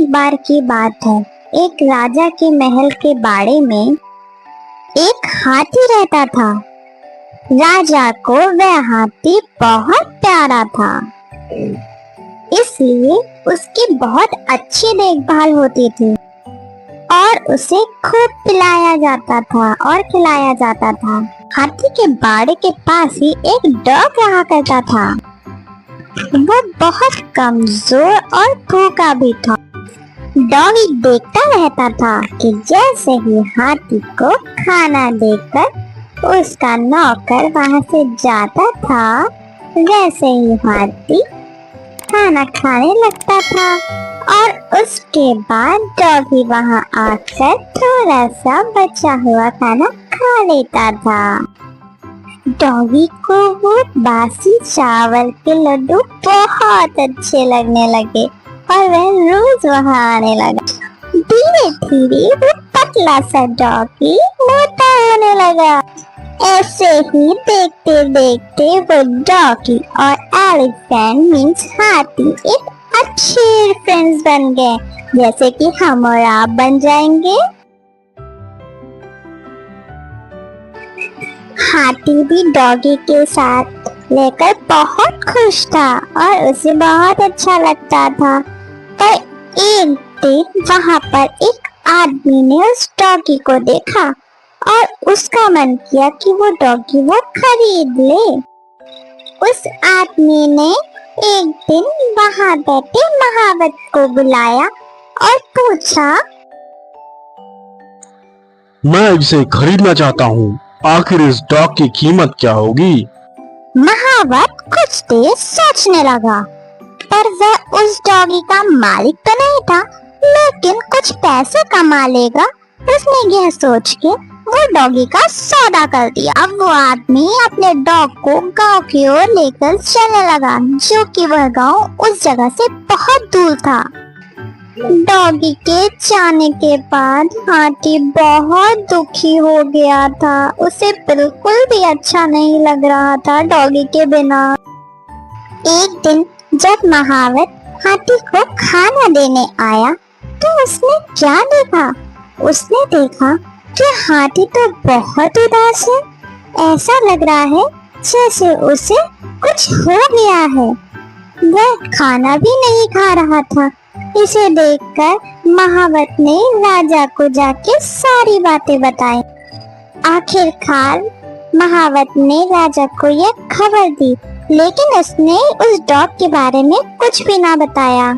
बार की बात है। एक राजा के महल के बाड़े में एक हाथी रहता था। राजा को वह हाथी बहुत प्यारा था, इसलिए उसकी बहुत अच्छी देखभाल होती थी और उसे खूब पिलाया जाता था और खिलाया जाता था। हाथी के बाड़े के पास ही एक डॉग रहा करता था। वो बहुत कमजोर और भूखा भी था। डॉगी देखता रहता था कि जैसे ही हाथी को खाना देकर उसका नौकर वहां से जाता था, वैसे ही हाथी खाना खाने लगता था और उसके बाद डॉगी वहां आकर थोड़ा सा बचा हुआ खाना खा लेता था। डॉगी को वो बासी चावल के लड्डू बहुत अच्छे लगने लगे और वह रोज वहां आने लगा। धीरे धीरे वो पतला सा डॉगी मोटा होने लगा। ऐसे ही देखते देखते वो डॉगी और एलिफेंट मीन्स हाथी एक अच्छे फ्रेंड्स बन गए, जैसे कि हम और आप बन जाएंगे। हाथी भी डॉगी के साथ लेकर बहुत खुश था और उसे बहुत अच्छा लगता था। पर एक दिन वहां पर एक आदमी ने उस डॉगी को देखा और उसका मन किया कि वो डॉगी वो खरीद ले। उस आदमी ने एक दिन वहां बैठे महावत को बुलाया और पूछा, मैं इसे खरीदना चाहता हूँ, आखिर इस डॉग की कीमत क्या होगी? महावत कुछ देर सोचने लगा, पर वह उस डॉगी का मालिक तो नहीं था, लेकिन कुछ पैसे कमा लेगा। उसने यह सोच के वो डॉगी का सौदा कर दिया। अब वो आदमी अपने डॉग को गांव की ओर लेकर चलने लगा, जो कि वह गांव उस जगह से बहुत दूर था। डॉगी के जाने के बाद हाथी बहुत दुखी हो गया था। उसे बिल्कुल भी अच्छा नहीं लग रहा था डॉगी के बिना। एक दिन जब महावत हाथी को खाना देने आया तो उसने क्या देखा? उसने देखा कि हाथी तो बहुत उदास है। ऐसा लग रहा है जैसे उसे कुछ हो गया है। वह खाना भी नहीं खा रहा था। इसे देखकर महावत ने राजा को जाके सारी बातें बताई। आखिरकार महावत ने राजा को यह खबर दी, लेकिन उसने उस डॉग के बारे में कुछ भी ना बताया।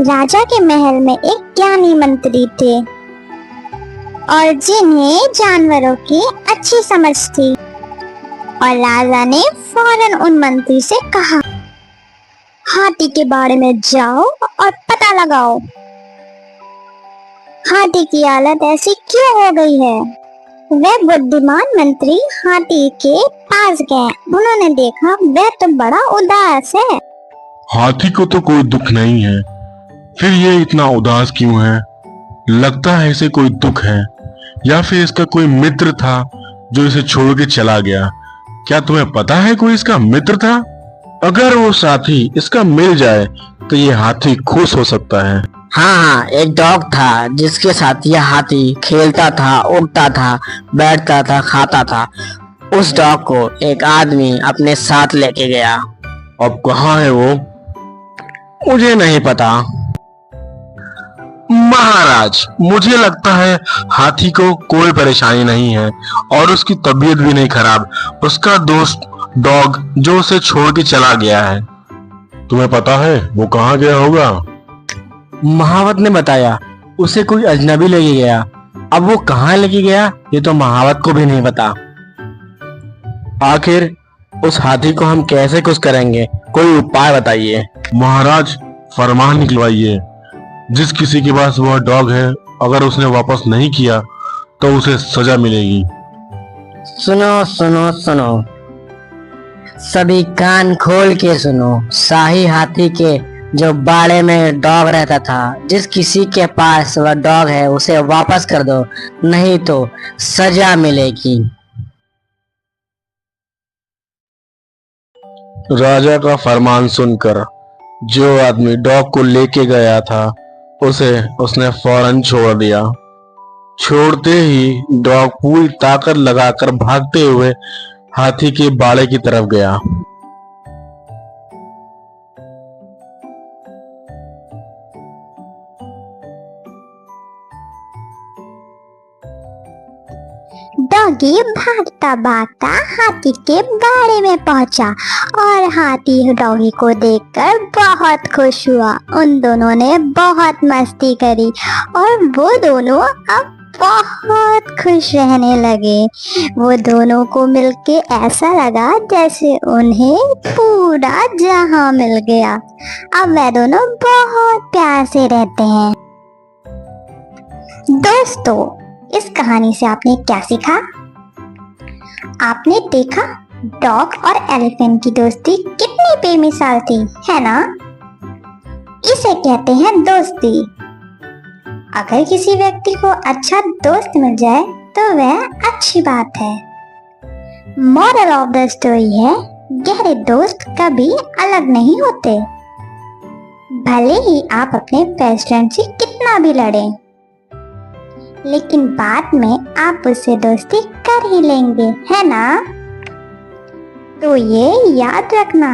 राजा के महल में एक ज्ञानी मंत्री थे और जिन्हें जानवरों की अच्छी समझ थी, और राजा ने फौरन उन मंत्री से कहा, हाथी के बारे में जाओ और पता लगाओ, हाथी की हालत ऐसी क्यों हो गई है। वह बुद्धिमान मंत्री हाथी के पास गए। उन्होंने देखा वह तो बड़ा उदास है। हाथी को तो कोई दुख नहीं है, फिर ये इतना उदास क्यों है? लगता है इसे कोई दुख है, या फिर इसका कोई मित्र था जो इसे छोड़ के चला गया। क्या तुम्हें पता है कोई इसका मित्र था? अगर वो साथी इसका मिल जाए तो ये हाथी खुश हो सकता है। हाँ, एक डॉग था जिसके साथ यह हाथी खेलता था, उड़ता था, बैठता था, खाता था। उस डॉग को एक आदमी अपने साथ लेके गया। अब कहाँ है वो? मुझे नहीं पता। महाराज, मुझे लगता है हाथी को कोई परेशानी नहीं है और उसकी तबीयत भी नहीं खराब। उसका दोस्त डॉग जो उसे छोड़ के चला गया है। तुम्हें पता है वो कहाँ गया होगा? महावत ने बताया उसे कोई अजनबी लेके गया। अब वो कहाँ लेके गया ये तो महावत को भी नहीं पता। आखिर उस हाथी को हम कैसे खुश करेंगे? कोई उपाय बताइए। महाराज, फरमान निकलवाइए, जिस किसी के पास वह डॉग है अगर उसने वापस नहीं किया तो उसे सजा मिलेगी। सुनो सुनो सुनो, सभी कान खोल के सुनो। शाही हाथी के जो बाड़े में डॉग रहता था, जिस किसी के पास वह डॉग है उसे वापस कर दो, नहीं तो सजा मिलेगी। राजा का फरमान सुनकर जो आदमी डॉग को लेके गया था उसे उसने फौरन छोड़ दिया। छोड़ते ही डॉग पूरी ताकत लगाकर भागते हुए हाथी के बाड़े की तरफ गया। डॉगी भागता भागता हाथी के बाड़े में पहुंचा और हाथी डॉगी को देखकर बहुत खुश हुआ। उन दोनों ने बहुत मस्ती करी और वो दोनों अब बहुत खुश रहने लगे। वो दोनों को मिलके ऐसा लगा जैसे उन्हें पूरा जहां मिल गया। अब वे दोनों बहुत प्यार से रहते हैं। दोस्तों, इस कहानी से आपने क्या सीखा? आपने देखा डॉग और एलिफेंट की दोस्ती कितनी बेमिसाल थी, है ना? इसे कहते हैं दोस्ती। अगर किसी व्यक्ति को अच्छा दोस्त मिल जाए तो वह अच्छी बात है। मॉरल ऑफ द स्टोरी है, गहरे दोस्त कभी अलग नहीं होते। भले ही आप अपने बेस्ट फ्रेंड से कितना भी लड़ें, लेकिन बाद में आप उससे दोस्ती कर ही लेंगे, है ना? तो ये याद रखना।